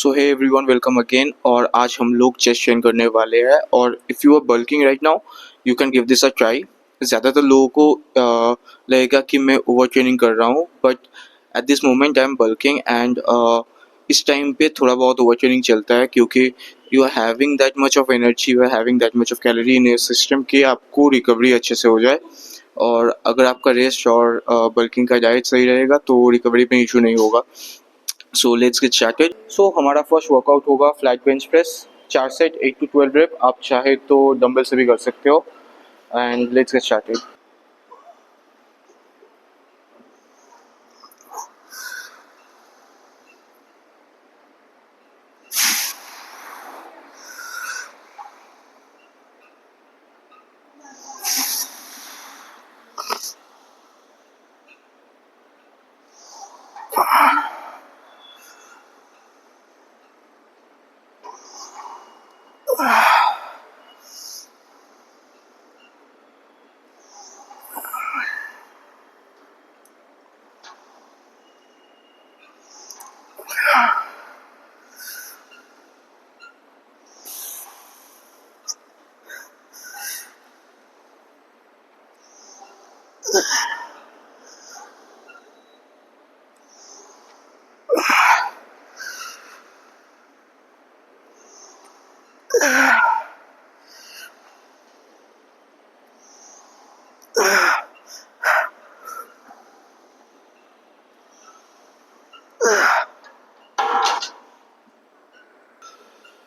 सो hey everyone, welcome again. और आज हम लोग चेस्ट ट्रेन करने वाले हैं। और if you are bulking right now, you can give this a try. ज़्यादातर लोगों को लगेगा कि मैं ओवर ट्रेनिंग कर रहा हूँ, but at this moment I am bulking and इस टाइम पे थोड़ा बहुत ओवर ट्रेनिंग चलता है, क्योंकि you are having that much of energy, you are having that much of calorie in your system कि आपको रिकवरी अच्छे से हो जाए। और अगर आपका रेस्ट और बल्किंग का डाइट सही रहेगा तो रिकवरी में इशू नहीं होगा। So let's get started. So हमारा फर्स्ट वर्कआउट होगा flat bench press, 4 set 8 to 12 rep. आप चाहे तो डंबल से भी कर सकते हो। And let's get started.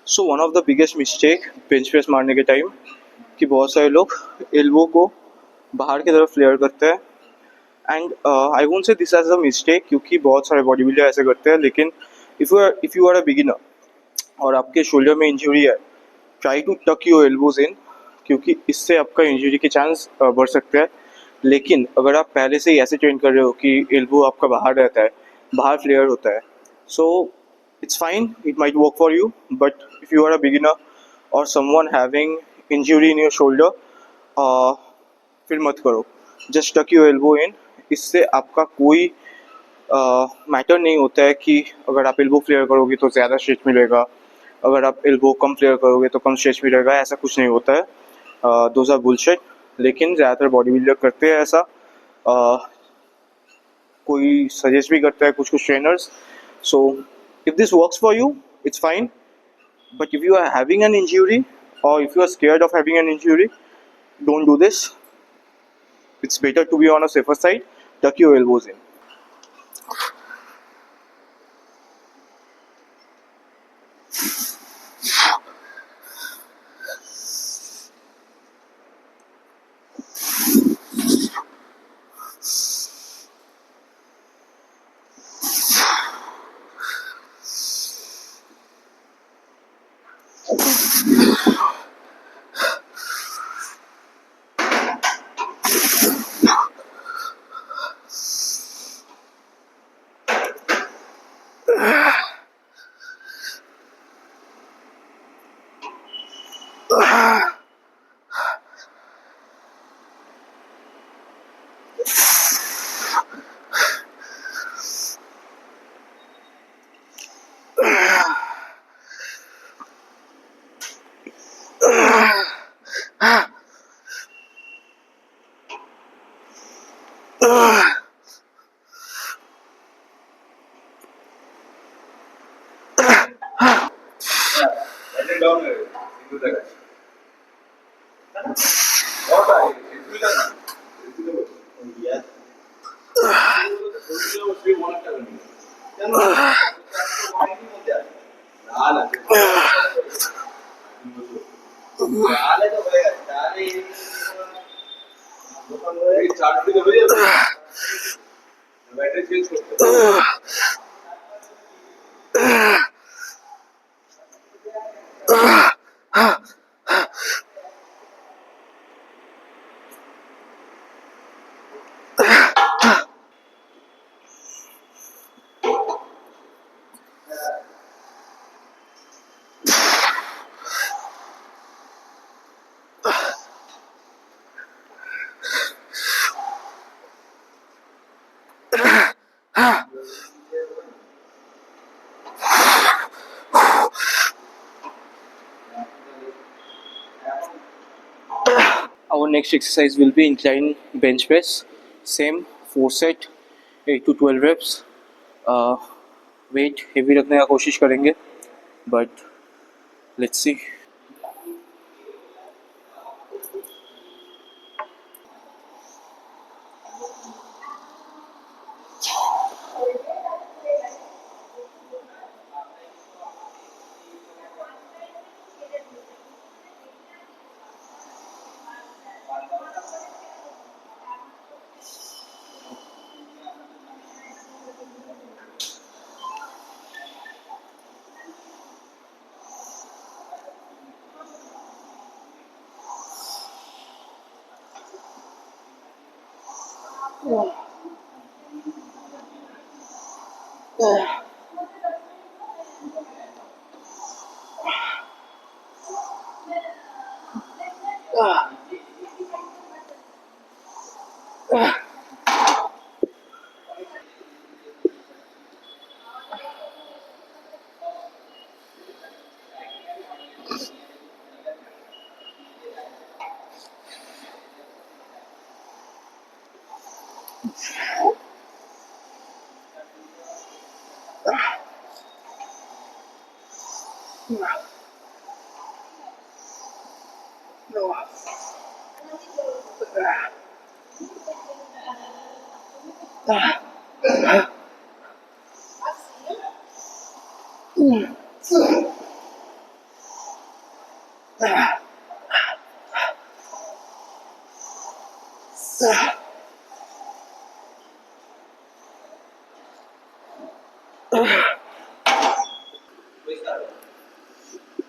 So one of the biggest mistake bench press मारने के टाइम कि बहुत सारे लोग एल्बो को बाहर की तरफ फ्लेयर करते हैं। And I won't say this as a mistake, क्योंकि बहुत सारे बॉडी बिल्डर ऐसे करते हैं। लेकिन if you are a beginner और आपके शोल्डर में इंजरी है, try to tuck your elbows in, क्योंकि इससे आपका इंजरी के चांस बढ़ सकते हैं। लेकिन अगर आप पहले से ही ऐसे ट्रेन कर रहे हो कि एल्बो आपका बाहर रहता है, बाहर फ्लेयर होता है, so it's fine, it might work for you. But if you are a beginner और someone having injury in your shoulder, फिर मत करो। जस्ट टक योर एल्बो इन। इससे आपका कोई मैटर नहीं होता है कि अगर आप एल्बो फ्लेयर करोगे तो ज़्यादा स्ट्रेच मिलेगा, अगर आप एल्बो कम फ्लेयर करोगे तो कम स्ट्रेच मिलेगा। ऐसा कुछ नहीं होता है। Those are bullshit. लेकिन ज़्यादातर बॉडी बिल्डर करते हैं ऐसा। कोई सजेस्ट भी करता है, कुछ कुछ trainers. So if this works for you, it's fine. But if you are having an injury or if you are scared of having an injury, don't do this. It's better to be on a safer side. Tuck your elbows in. our next exercise will be incline bench press. Same 4 set 8 to 12 reps. Wait heavy रखने का कोशिश करेंगे, but let's see.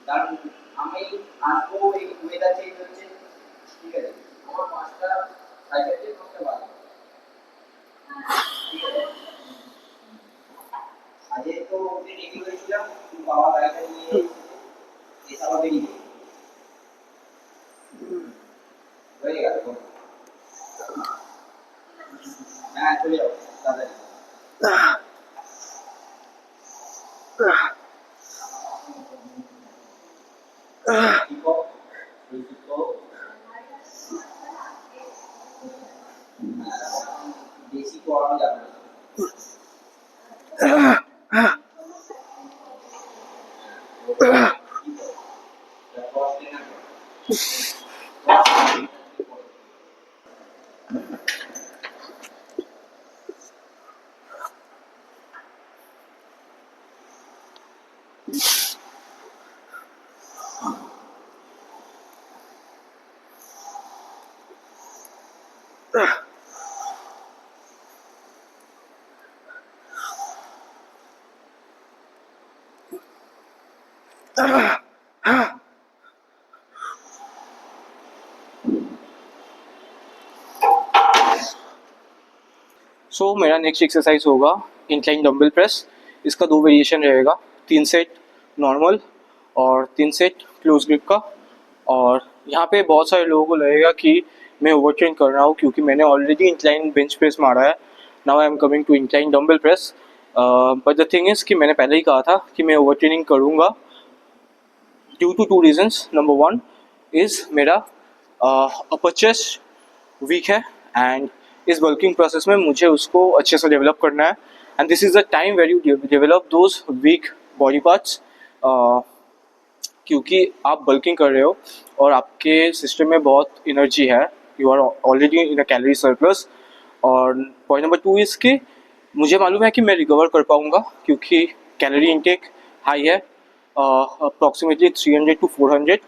কারণ আমি আসবো এই weather change হচ্ছে, ঠিক আছে, আমার 5টা সাইকেল চেঞ্জ করতে পারবো, ঠিক আছে। আজকে তো ওকে রেডি করেছিলাম, কিন্তু বাবা গাড়িটা নিয়ে এসে আবার বেরিয়ে হয়ে গেল। হ্যাঁ চলে যাও তাড়াতাড়ি। বেশি করানো যাবে না। सो मेरा नेक्स्ट एक्सरसाइज होगा इंक्लाइन डंबल प्रेस. इसका 2 वेरिएशन रहेगा, 3 सेट नॉर्मल और 3 सेट क्लोज ग्रिप का. और यहाँ पे बहुत सारे लोगों को लगेगा कि मैं ओवर ट्रेन कर रहा हूँ क्योंकि मैंने ऑलरेडी इंक्लाइन बेंच प्रेस मारा है. Now I am coming to incline dumbbell press. But the thing is कि मैंने पहले ही कहा था कि मैं ओवर ट्रेनिंग करूँगा due to 2 reasons. Number 1 is मेरा अपर चेस्ट वीक है एंड इस बल्किंग प्रोसेस में मुझे उसको अच्छे से डेवलप करना है. And this is the time where you develop those weak body parts, क्योंकि आप बल्किंग कर रहे हो और आपके सिस्टम में बहुत एनर्जी है, you are already in a calorie surplus. और पॉइंट नंबर 2 इज़ कि मुझे मालूम है कि मैं रिकवर कर पाऊँगा क्योंकि कैलोरी इनटेक हाई है, approximately 300 to 400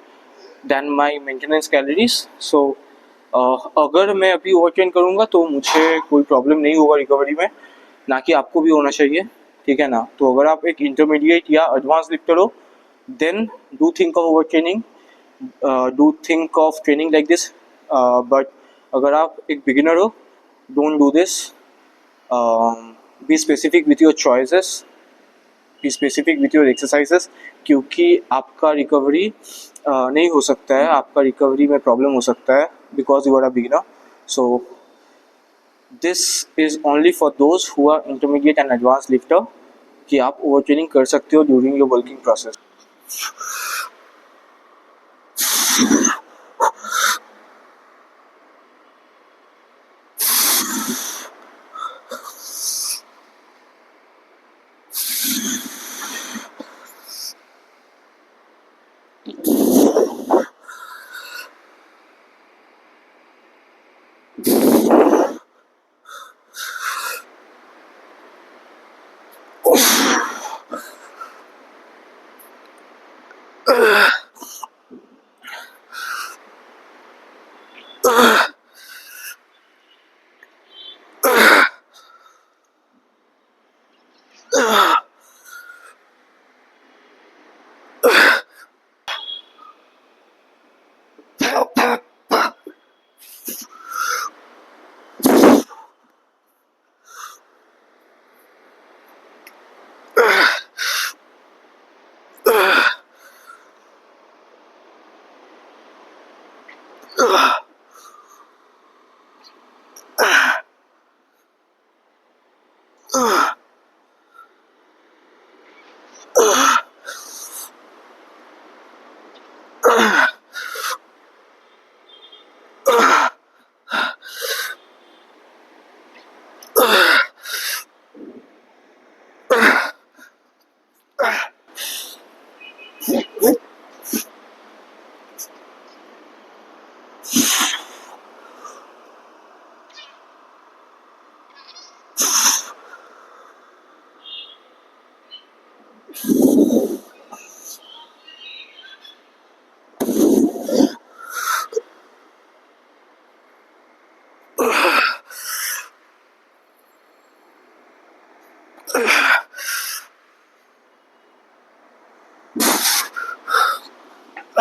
than my maintenance calories. So अगर मैं अभी ओवर ट्रेन करूँगा तो मुझे कोई प्रॉब्लम नहीं होगा रिकवरी में, ना कि आपको भी होना चाहिए, ठीक है ना. तो अगर आप एक इंटरमीडिएट या एडवांस लिफ्टर हो then do think of over training, do think of training like this. But अगर आप एक बिगिनर हो don't do this. Be specific with your choices, be specific with your exercises, क्योंकि आपका रिकवरी नहीं हो सकता है, आपका रिकवरी में प्रॉब्लम हो सकता है because you are a beginner. So this is only for those who are intermediate and advance lifter कि आप ओवर ट्रेनिंग कर सकते हो ड्यूरिंग योर बल्किंग प्रोसेस.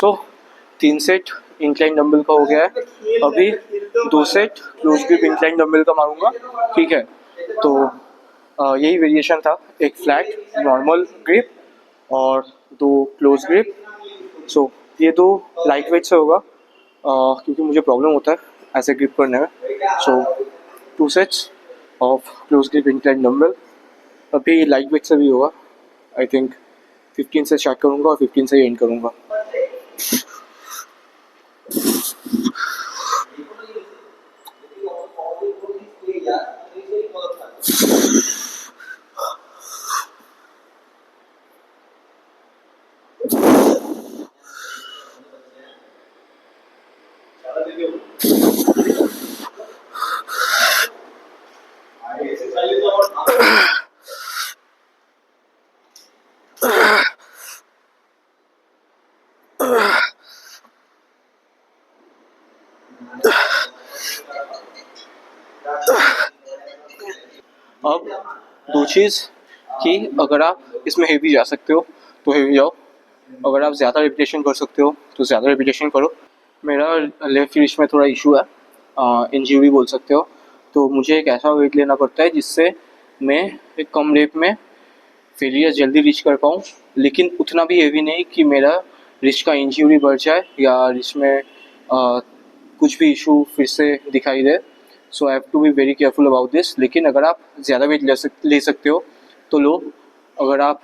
तो 3 सेट इंक्लाइन डंबल का हो गया है, अभी 2 set close grip incline dumbbell का मारूंगा, ठीक है। तो यही वेरिएशन था, एक फ्लैट नॉर्मल ग्रिप और 2 क्लोज ग्रिप। सो ये 2 लाइट वेट से होगा क्योंकि मुझे प्रॉब्लम होता है ऐसे ग्रिप करने में। सो 2 sets of close grip incline dumbbell, अभी लाइट वेट से भी होगा। आई थिंक 15 से स्टार्ट करूँगा और 15 से ही एंड करूँगा। अब 2 चीज़ कि अगर आप इसमें हेवी जा सकते हो तो हेवी जाओ, अगर आप ज़्यादा रिपीटेशन कर सकते हो तो ज़्यादा रिपीटेशन करो। मेरा लेफ्ट रिस्ट में थोड़ा इशू है, इंजरी बोल सकते हो, तो मुझे एक ऐसा वेट लेना पड़ता है जिससे मैं एक कम रेप में फेलियर जल्दी रीच कर पाऊँ, लेकिन उतना भी हेवी नहीं कि मेरा रिस्ट का इंजरी बढ़ जाए या रिस्ट में कुछ भी इशू फिर से दिखाई दे। So I have to be very careful about this. लेकिन अगर आप ज़्यादा वेट ले सकते हो तो लो, अगर आप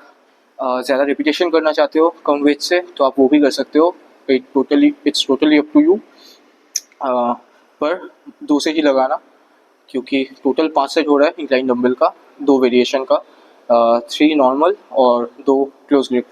ज़्यादा रिपीटेशन करना चाहते हो कम वेट से तो आप वो भी कर सकते हो। It's totally up to you, पर 2 से ही लगाना क्योंकि टोटल 5 सेट हो रहा है इंक्लाइन डंबल का, 2 वेरिएशन का, 3 नॉर्मल और 2 close grip.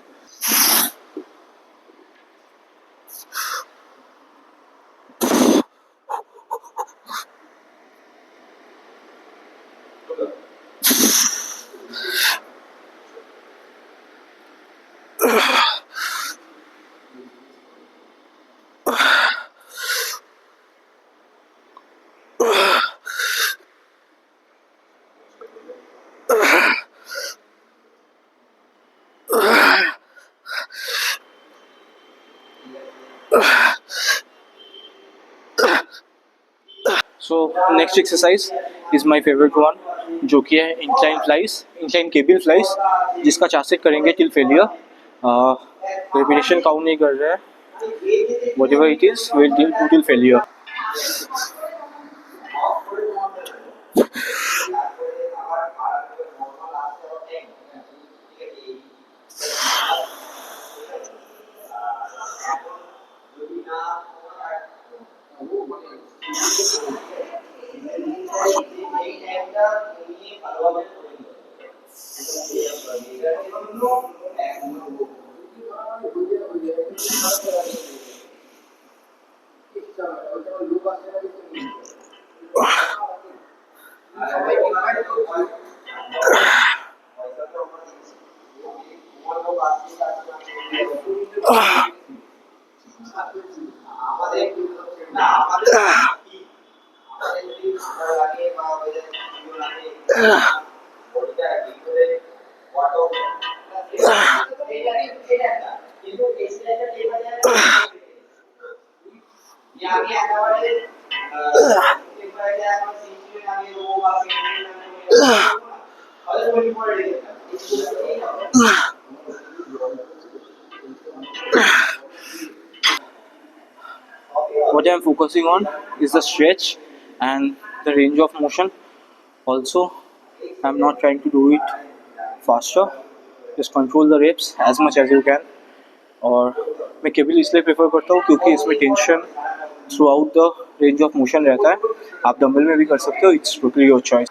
So next exercise is my favourite one, जो कि है incline flies, incline cable flies, जिसका 4 सेट करेंगे टिल फेलियर। रिपीटेशन काउंट नहीं कर रहे हैं, what ever it is will do till failure. এই টাইমটা তুমি ভালোভাবে করে নিও এটার জন্য সবাই ডিমান্ড করছে পয়সা তো আমরা দিচ্ছি তোমার লোক আসছে আমাদের না আমাদের আমাদের যদি ভালো লাগে বা ওদের ভিডিও লাগে বডিটা ভিতরে ওয়াটো কিন্তু এক্সপ্লেনার এবারে যে আমি একেবারে এবারে এখন সিস্টেমে আমি রো বা সিস্টেমে আমি হয়তো বলি পড়ে রেখেছিলাম What I'm focusing on is the stretch and the range of motion. Also, I'm not trying to do it faster. Just control the reps as much as you can. और मैं केबल इसलिए प्रेफर करता हूँ क्योंकि इसमें tension through out the range of motion रहता है. आप डंबल में भी कर सकते हो. It's totally your choice.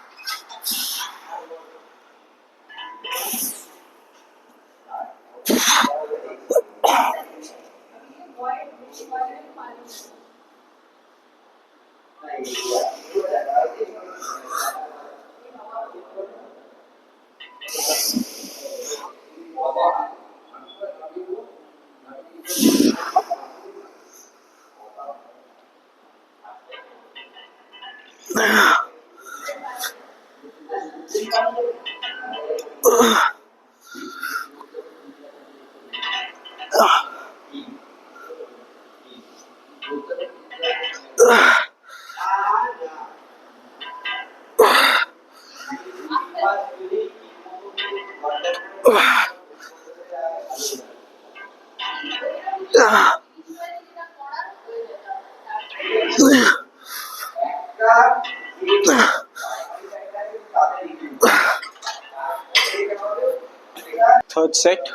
Third set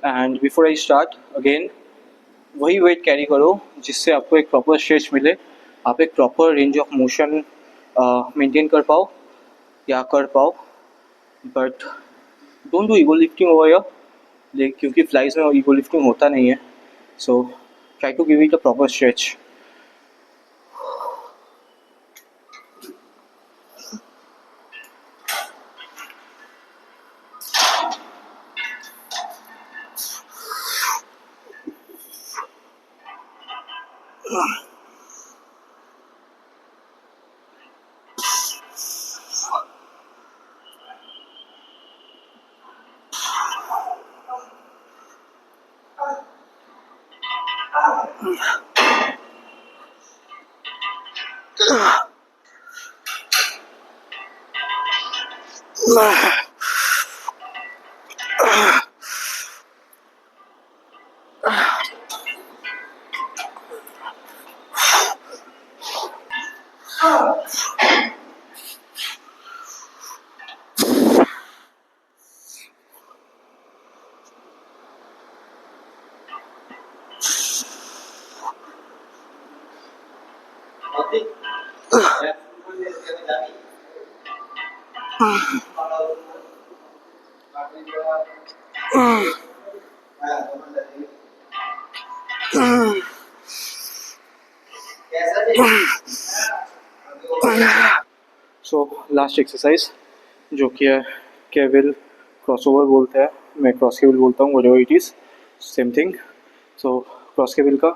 and before I start again वही वेट कैरी करो जिससे आपको एक प्रॉपर स्ट्रेच मिले. आप एक proper range of motion maintain कर पाओ या कर पाओ. But don't do ego lifting over here क्योंकि फ्लाइज में ईगो लिफ्टिंग होता नहीं है. So try to give it a proper stretch. So last exercise जो कि है केबल क्रॉसओवर बोलते हैं. मैं क्रॉस केबल बोलता हूँ. Whatever it is same thing. So cross cable का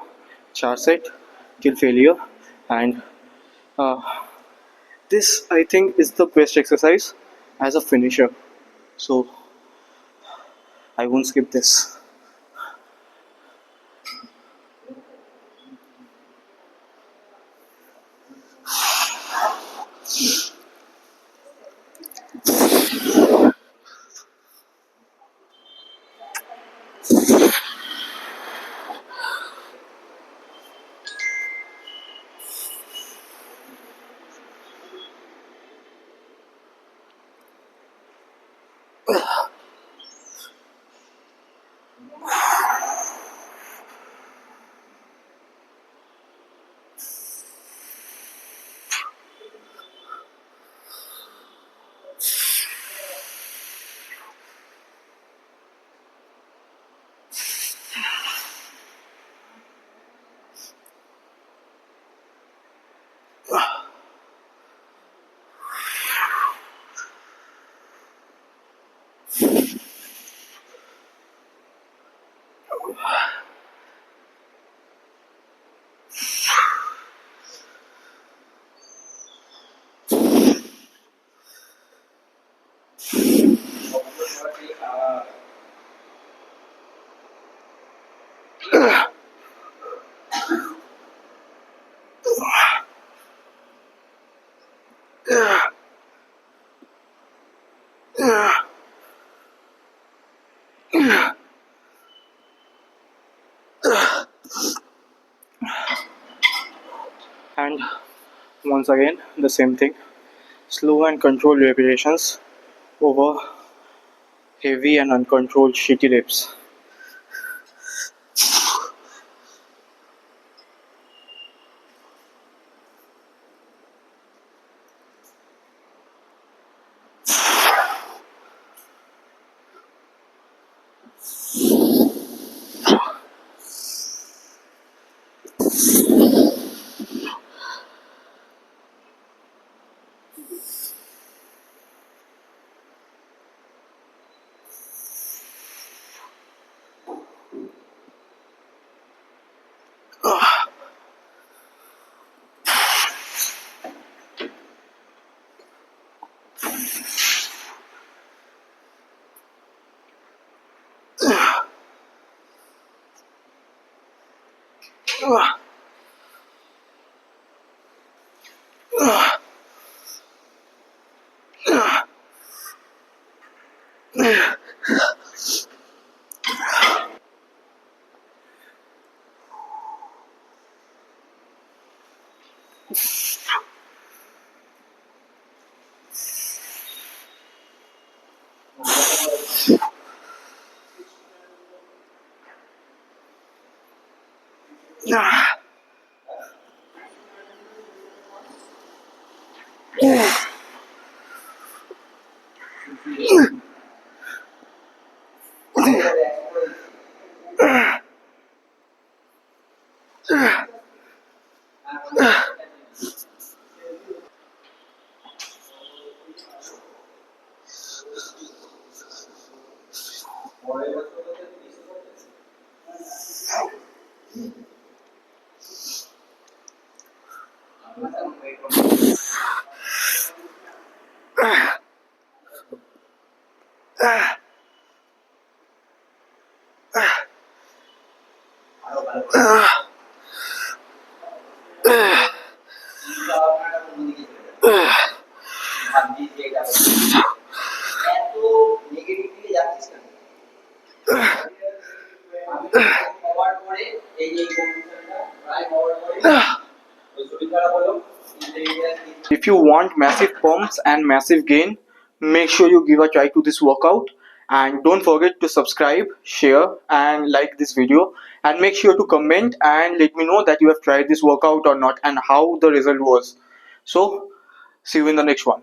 4 set till failure and this I think is the best exercise as a finisher. So I won't skip this. And once again, the same thing. Slow and controlled repetitions over heavy and uncontrolled shitty reps. If you want massive pumps and massive gain, make sure you give a try to this workout, and don't forget to subscribe, share and like this video, and make sure to comment and let me know that you have tried this workout or not and how the result was. So see you in the next one.